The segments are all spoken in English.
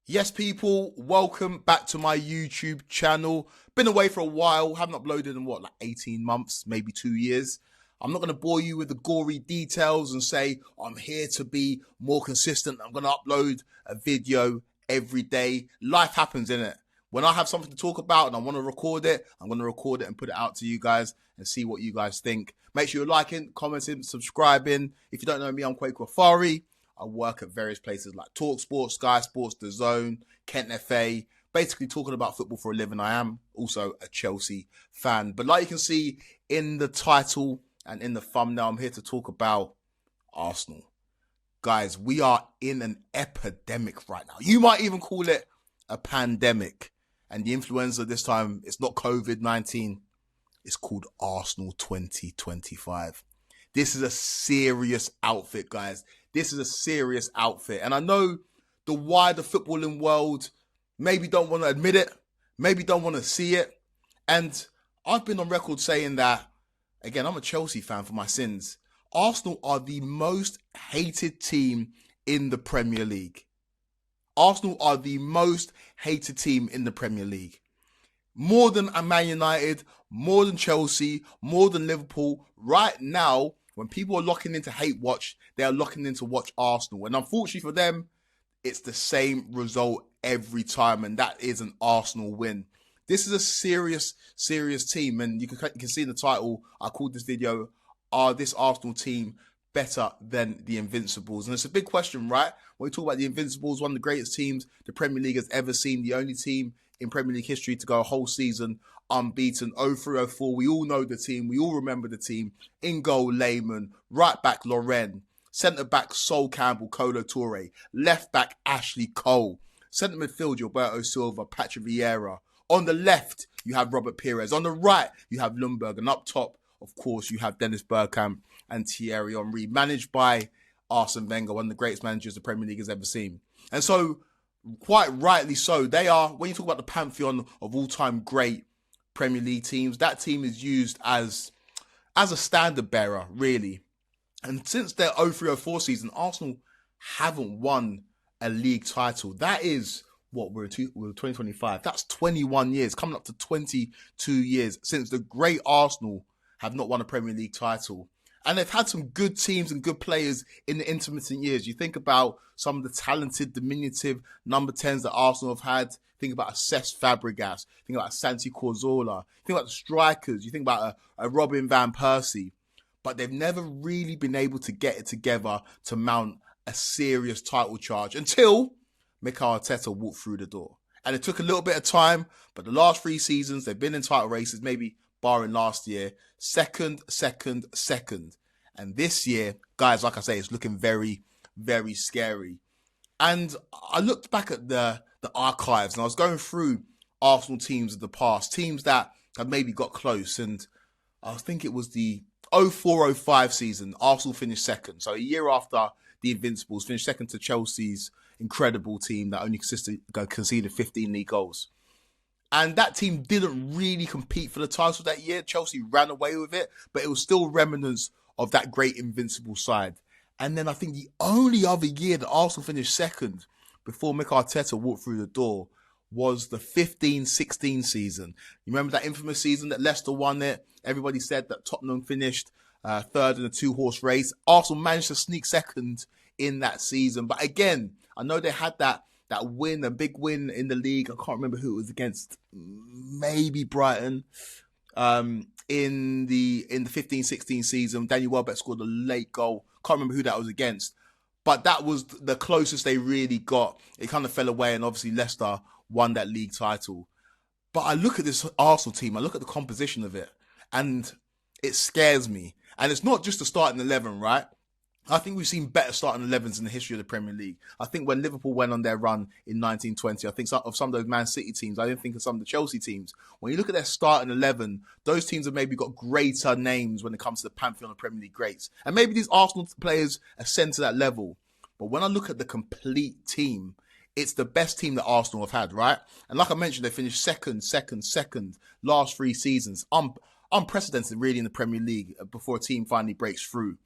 Yes, people, welcome back to my YouTube channel. Been away for a while, haven't uploaded in like 18 months, maybe 2 years. I'm not going to bore you with the gory details and say I'm here to be more consistent. I'm going to upload a video every day. Life happens, innit? When I have something to talk about and I want to record it, I'm going to record it and put it out to you guys and see what you guys think. Make sure you're liking, commenting, subscribing. If you don't know me, I'm Quaker Afari. I work at various places like TalkSport, Sky Sports, The Zone, Kent FA, basically talking about football for a living. I am also a Chelsea fan. But like you can see in the title and in the thumbnail, I'm here to talk about Arsenal. Guys, we are in an epidemic right now. You might even call it a pandemic. And the influenza this time, it's not COVID-19. It's called Arsenal 2025. This is a serious outfit, guys. This is a serious outfit. And I know the wider footballing world maybe don't want to admit it, maybe don't want to see it. And I've been on record saying that, again, I'm a Chelsea fan for my sins. Arsenal are the most hated team in the Premier League. Arsenal are the most hated team in the Premier League. More than Man United, more than Chelsea, more than Liverpool. Right now, when people are locking into hate watch, they are locking into watch Arsenal. And unfortunately for them, it's the same result every time. And that is an Arsenal win. This is a serious team. And you can see in the title, I called this video, are this Arsenal team better than the Invincibles? And it's a big question, right? When we talk about the Invincibles, one of the greatest teams the Premier League has ever seen, the only team in Premier League history to go a whole season unbeaten, 0-3-0-4. We all know the team. We all remember the team. In goal, Lehmann. Right back, Loren. Centre back, Sol Campbell, Kolo Toure. Left back, Ashley Cole. Centre midfield, Gilberto Silva, Patrick Vieira. On the left, you have Robert Pires. On the right, you have Lundberg. And up top, of course, you have Dennis Bergkamp and Thierry Henry. Managed by Arsene Wenger, one of the greatest managers the Premier League has ever seen. And so, quite rightly so, they are, when you talk about the pantheon of all-time great Premier League teams, that team is used as a standard bearer, really. And since their 0-3-0-4 season, Arsenal haven't won a league title. That is, we're in 2025. That's 21 years, coming up to 22 years since the great Arsenal have not won a Premier League title. And they've had some good teams and good players in the intermittent years. You think about some of the talented, diminutive number 10s that Arsenal have had. Think about a Cesc Fabregas. Think about a Santi Cazorla. Think about the strikers. You think about a Robin van Persie. But they've never really been able to get it together to mount a serious title charge until Mikel Arteta walked through the door. And it took a little bit of time, but the last 3 seasons, they've been in title races, maybe barring last year, second. And this year, guys, like I say, it's looking very, very scary. And I looked back at the archives and I was going through Arsenal teams of the past, teams that have maybe got close. And I think it was the 04-05 season, Arsenal finished second. So a year after the Invincibles, finished second to Chelsea's incredible team that only conceded 15 league goals. And that team didn't really compete for the title that year. Chelsea ran away with it, but it was still remnants of that great Invincible side. And then I think the only other year that Arsenal finished second before Mikel Arteta walked through the door was the 15-16 season. You remember that infamous season that Leicester won it? Everybody said that Tottenham finished third in a 2-horse race. Arsenal managed to sneak second in that season. But again, I know they had that win, a big win in the league. I can't remember who it was against. Maybe Brighton. In the 15-16 season, Daniel Welbeck scored a late goal. Can't remember who that was against. But that was the closest they really got. It kind of fell away, and obviously Leicester won that league title. But I look at this Arsenal team, I look at the composition of it, and it scares me. And it's not just the starting 11, right? I think we've seen better starting 11s in the history of the Premier League. I think when Liverpool went on their run in 1920, I think of some of those Man City teams. I didn't think of some of the Chelsea teams. When you look at their starting 11, those teams have maybe got greater names when it comes to the pantheon of Premier League greats. And maybe these Arsenal players ascend to that level. But when I look at the complete team, it's the best team that Arsenal have had, right? And like I mentioned, they finished second, last 3 seasons. Unprecedented, really, in the Premier League before a team finally breaks through.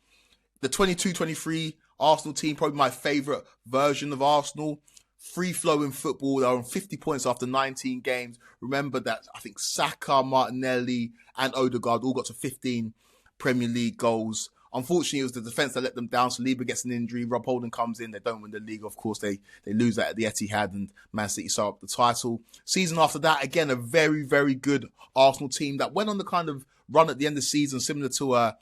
The 22-23 Arsenal team, probably my favourite version of Arsenal. free-flowing football. They're on 50 points after 19 games. Remember that I think Saka, Martinelli, and Odegaard all got to 15 Premier League goals. Unfortunately, it was the defence that let them down. Saliba gets an injury. Rob Holding comes in. They don't win the league. Of course, they lose that at the Etihad, and Man City saw up the title. Season after that, again, a very, very good Arsenal team that went on the kind of run at the end of the season, similar to a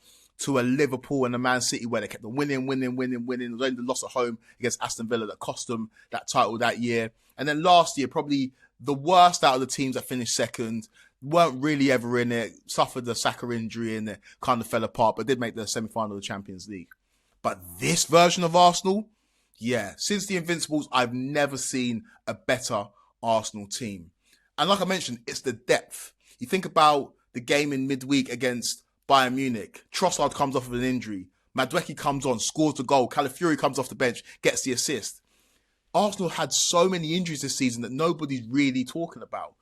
Liverpool and a Man City, where they kept on winning. It was only the loss at home against Aston Villa that cost them that title that year. And then last year, probably the worst out of the teams that finished second, weren't really ever in it, suffered the Saka injury and it kind of fell apart, but did make the semi-final of the Champions League. But this version of Arsenal, yeah, since the Invincibles, I've never seen a better Arsenal team. And like I mentioned, it's the depth. You think about the game in midweek against Bayern Munich. Trossard comes off of an injury. Madueke comes on, scores the goal. Calafiori comes off the bench, gets the assist. Arsenal had so many injuries this season that nobody's really talking about.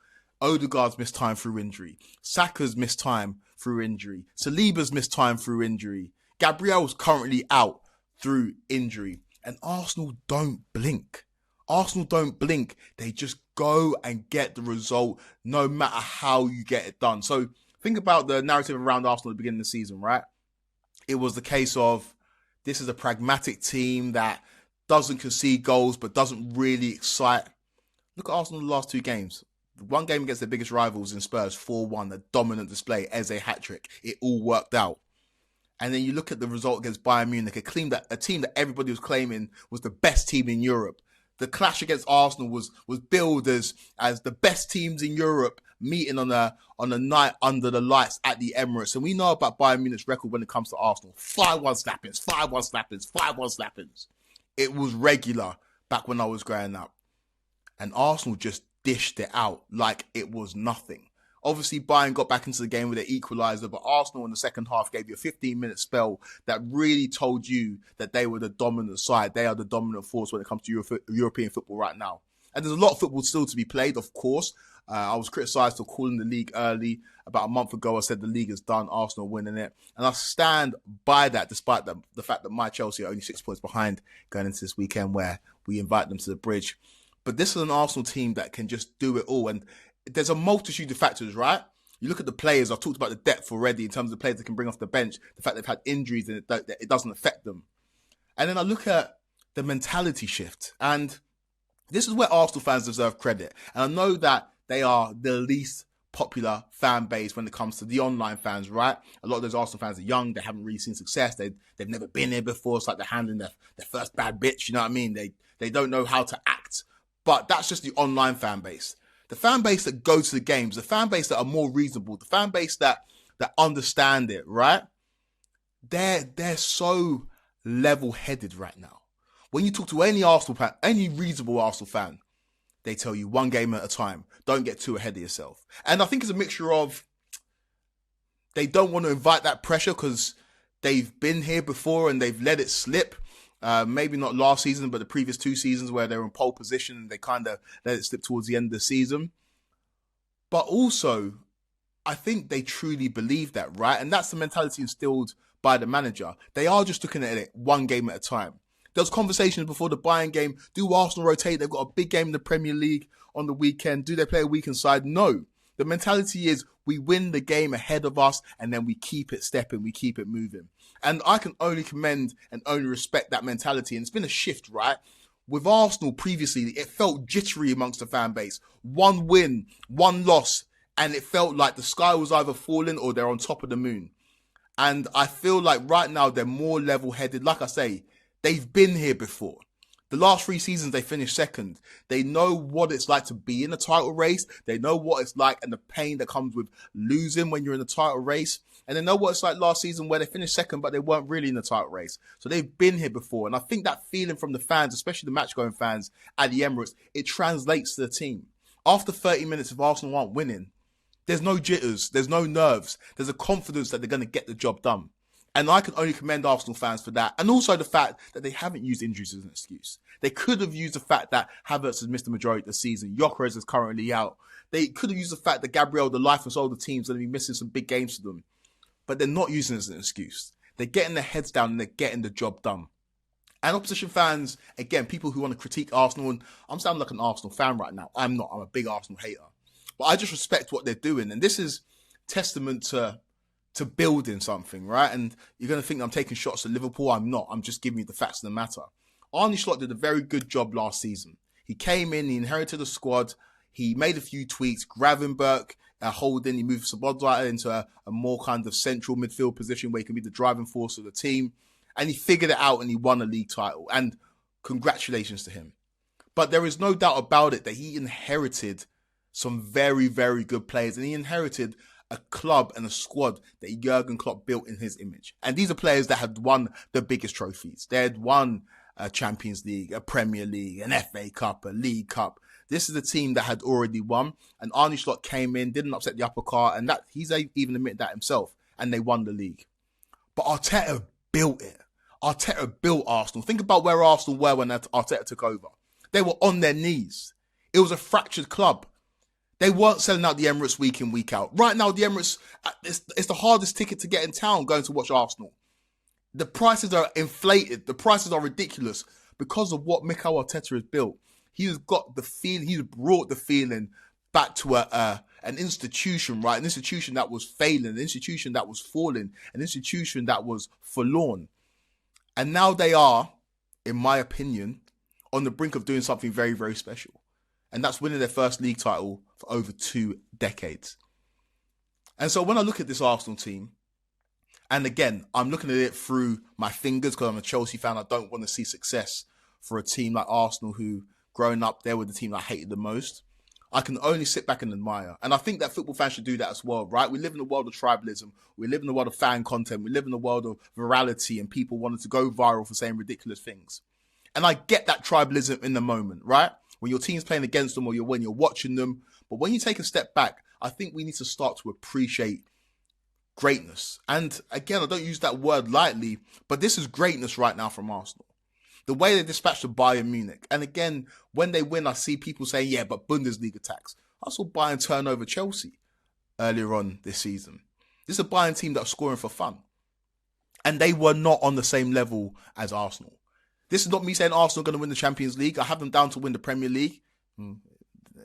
Odegaard's missed time through injury. Saka's missed time through injury. Saliba's missed time through injury. Gabriel's currently out through injury. And Arsenal don't blink. They just go and get the result no matter how you get it done. So think about the narrative around Arsenal at the beginning of the season, right? It was the case of this is a pragmatic team that doesn't concede goals but doesn't really excite. Look at Arsenal in the last two games. One game against their biggest rivals in Spurs, 4-1, a dominant display, Eze hat-trick. It all worked out. And then you look at the result against Bayern Munich, a team that everybody was claiming was the best team in Europe. The clash against Arsenal was billed as the best teams in Europe meeting on a night under the lights at the Emirates. And we know about Bayern Munich's record when it comes to Arsenal. 5-1 slappings. It was regular back when I was growing up. And Arsenal just dished it out like it was nothing. Obviously, Bayern got back into the game with their equaliser, but Arsenal in the second half gave you a 15-minute spell that really told you that they were the dominant side. They are the dominant force when it comes to European football right now. And there's a lot of football still to be played, of course. I was criticised for calling the league early. About a month ago, I said the league is done, Arsenal winning it. And I stand by that, despite the fact that my Chelsea are only 6 points behind going into this weekend where we invite them to the bridge. But this is an Arsenal team that can just do it all. And there's a multitude of factors, right? You look at the players. I've talked about the depth already in terms of the players that can bring off the bench, the fact they've had injuries and it doesn't affect them. And then I look at the mentality shift. And this is where Arsenal fans deserve credit. And I know that they are the least popular fan base when it comes to the online fans, right? A lot of those Arsenal fans are young. They haven't really seen success. They've never been here before. It's like they're handling their first bad bitch. You know what I mean? They don't know how to act. But that's just the online fan base. The fan base that go to the games, the fan base that are more reasonable, the fan base that understand it, right? They're so level-headed right now. When you talk to any Arsenal fan, any reasonable Arsenal fan, they tell you one game at a time. Don't get too ahead of yourself. And I think it's a mixture of they don't want to invite that pressure because they've been here before and they've let it slip. Maybe not last season, but the previous 2 seasons where they were in pole position and they kind of let it slip towards the end of the season. But also, I think they truly believe that, right? And that's the mentality instilled by the manager. They are just looking at it one game at a time. There was conversations before the Bayern game. Do Arsenal rotate? They've got a big game in the Premier League on the weekend. Do they play a weekend side? No. The mentality is we win the game ahead of us and then we keep it stepping, we keep it moving. And I can only commend and only respect that mentality. And it's been a shift, right? With Arsenal previously, it felt jittery amongst the fan base. One win, one loss, and it felt like the sky was either falling or they're on top of the moon. And I feel like right now they're more level-headed. Like I say, they've been here before. The last 3 seasons, they finished second. They know what it's like to be in a title race. They know what it's like and the pain that comes with losing when you're in a title race. And they know what it's like last season where they finished second, but they weren't really in the title race. So they've been here before. And I think that feeling from the fans, especially the match-going fans at the Emirates, it translates to the team. After 30 minutes, if Arsenal aren't winning, there's no jitters, there's no nerves. There's a confidence that they're going to get the job done. And I can only commend Arsenal fans for that. And also the fact that they haven't used injuries as an excuse. They could have used the fact that Havertz has missed the majority of the season. Gyökeres is currently out. They could have used the fact that Gabriel, the life and soul of the team, is going to be missing some big games for them. But they're not using it as an excuse. They're getting their heads down and they're getting the job done. And opposition fans, again, people who want to critique Arsenal, and I'm sounding like an Arsenal fan right now. I'm not. I'm a big Arsenal hater. But I just respect what they're doing. And this is testament to building something, right? And you're going to think I'm taking shots at Liverpool. I'm not. I'm just giving you the facts of the matter. Arne Slot did a very good job last season. He came in, he inherited a squad, he made a few tweaks, Gravenberch, Holding, he moved Sabodra into a more kind of central midfield position where he can be the driving force of the team. And he figured it out and he won a league title. And congratulations to him. But there is no doubt about it that he inherited some very, very good players. And he inherited a club and a squad that Jurgen Klopp built in his image. And these are players that had won the biggest trophies. They had won a Champions League, a Premier League, an FA Cup, a League Cup. This is a team that had already won. And Arne Slot came in, didn't upset the apple cart. And that he's even admitted that himself. And they won the league. But Arteta built it. Arteta built Arsenal. Think about where Arsenal were when Arteta took over. They were on their knees. It was a fractured club. They weren't selling out the Emirates week in, week out. Right now, the Emirates, it's the hardest ticket to get in town going to watch Arsenal. The prices are inflated. The prices are ridiculous because of what Mikel Arteta has built. He's got the feeling, he's brought the feeling back to an institution, right? An institution that was failing, an institution that was falling, an institution that was forlorn. And now they are, in my opinion, on the brink of doing something very, very special. And that's winning their first league title for over 2 decades. And so when I look at this Arsenal team, and again, I'm looking at it through my fingers because I'm a Chelsea fan. I don't want to see success for a team like Arsenal who, growing up, they were the team I hated the most. I can only sit back and admire. And I think that football fans should do that as well, right? We live in a world of tribalism. We live in a world of fan content. We live in a world of virality and people wanting to go viral for saying ridiculous things. And I get that tribalism in the moment, right? When your team's playing against them or when you're watching them. But when you take a step back, I think we need to start to appreciate greatness. And again, I don't use that word lightly, but this is greatness right now from Arsenal. The way they dispatched the Bayern Munich. And again, when they win, I see people saying, yeah, but Bundesliga tax. I saw Bayern turn over Chelsea earlier on this season. This is a Bayern team that was scoring for fun. And they were not on the same level as Arsenal. This is not me saying Arsenal are going to win the Champions League. I have them down to win the Premier League.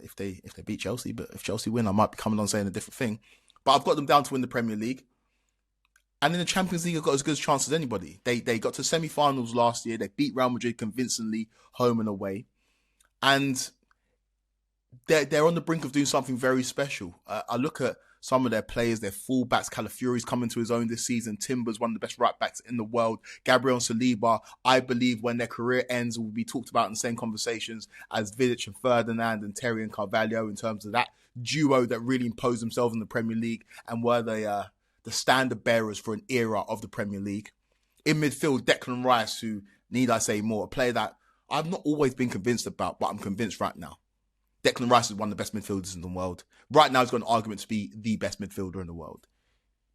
If they beat Chelsea, but if Chelsea win, I might be coming on saying a different thing. But I've got them down to win the Premier League. And in the Champions League, I've got as good a chance as anybody. They got to semi-finals last year. They beat Real Madrid convincingly, home and away. And they're on the brink of doing something very special. I look at some of their players, their fullbacks. Calafiori's coming to his own this season. Timber's one of the best right backs in the world. Gabriel and Saliba, I believe when their career ends, will be talked about in the same conversations as Vidic and Ferdinand and Terry and Carvalho in terms of that duo that really imposed themselves in the Premier League and were the standard bearers for an era of the Premier League. In midfield, Declan Rice, who, need I say more, a player that I've not always been convinced about, but I'm convinced right now. Declan Rice is one of the best midfielders in the world. Right now, he's got an argument to be the best midfielder in the world.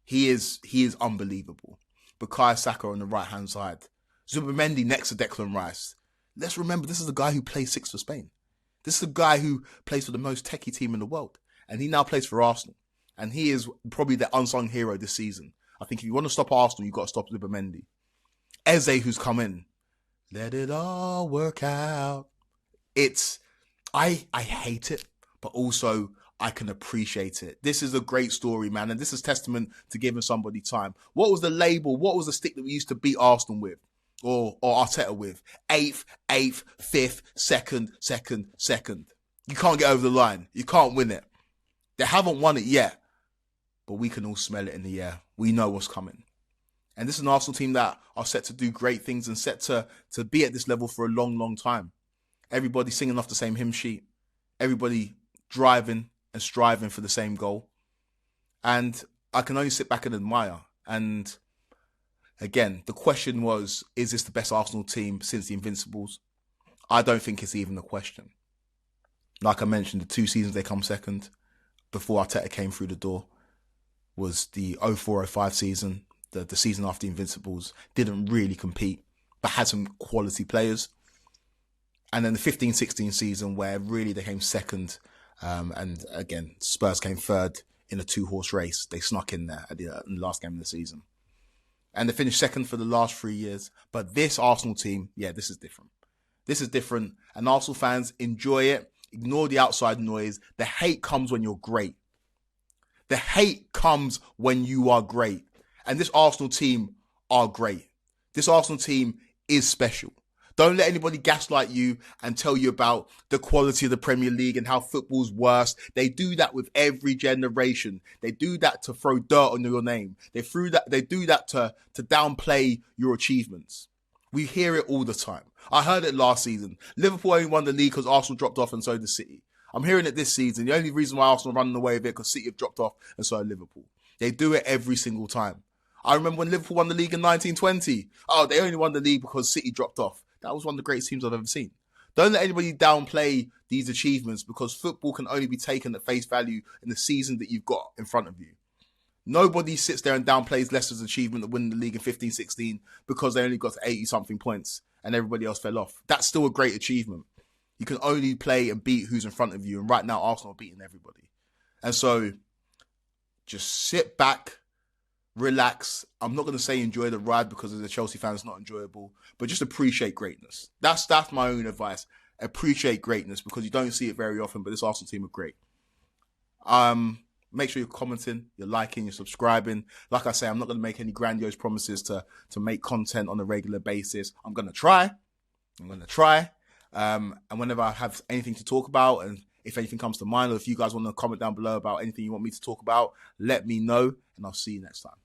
He is unbelievable. Bukayo Saka on the right-hand side. Zubimendi next to Declan Rice. Let's remember, this is the guy who plays 6 for Spain. This is the guy who plays for the most techie team in the world. And he now plays for Arsenal. And he is probably the unsung hero this season. I think if you want to stop Arsenal, you've got to stop Zubimendi. Eze, who's come in. Let it all work out. I hate it, but also I can appreciate it. This is a great story, man. And this is testament to giving somebody time. What was the label? What was the stick that we used to beat Arsenal with? Or Arteta with? 8th, 5th, 2nd. You can't get over the line. You can't win it. They haven't won it yet. But we can all smell it in the air. We know what's coming. And this is an Arsenal team that are set to do great things and set to be at this level for a long, long time. Everybody singing off the same hymn sheet. Everybody driving and striving for the same goal. And I can only sit back and admire. And again, the question was, is this the best Arsenal team since the Invincibles? I don't think it's even a question. Like I mentioned, the 2 seasons they come second before Arteta came through the door was the 04-05 season. The season after the Invincibles didn't really compete, but had some quality players. And then the 15-16 season where really they came second. And again, Spurs came third in a 2-horse race. They snuck in there in the last game of the season. and they finished second for the last 3 years. But this Arsenal team, yeah, this is different. This is different, and Arsenal fans enjoy it. Ignore the outside noise. The hate comes when you're great. The hate comes when you are great. And this Arsenal team are great. This Arsenal team is special. Don't let anybody gaslight you and tell you about the quality of the Premier League and how football's worse. They do that with every generation. They do that to throw dirt on your name. They do that to downplay your achievements. We hear it all the time. I heard it last season. Liverpool only won the league because Arsenal dropped off and so did City. I'm hearing it this season. The only reason why Arsenal are running away with it because City have dropped off and so have Liverpool. They do it every single time. I remember when Liverpool won the league in 1920. Oh, they only won the league because City dropped off. That was one of the greatest teams I've ever seen. Don't let anybody downplay these achievements because football can only be taken at face value in the season that you've got in front of you. Nobody sits there and downplays Leicester's achievement of winning the league in 15-16 because they only got to 80-something points and everybody else fell off. That's still a great achievement. You can only play and beat who's in front of you. And right now, Arsenal are beating everybody. And so just sit back, relax. I'm not going to say enjoy the ride because as a Chelsea fan, it's not enjoyable, but just appreciate greatness. That's my own advice. Appreciate greatness because you don't see it very often, but this Arsenal team are great. Make sure you're commenting, you're liking, you're subscribing. Like I say, I'm not going to make any grandiose promises to make content on a regular basis. I'm going to try. And whenever I have anything to talk about, and if anything comes to mind, or if you guys want to comment down below about anything you want me to talk about, let me know, and I'll see you next time.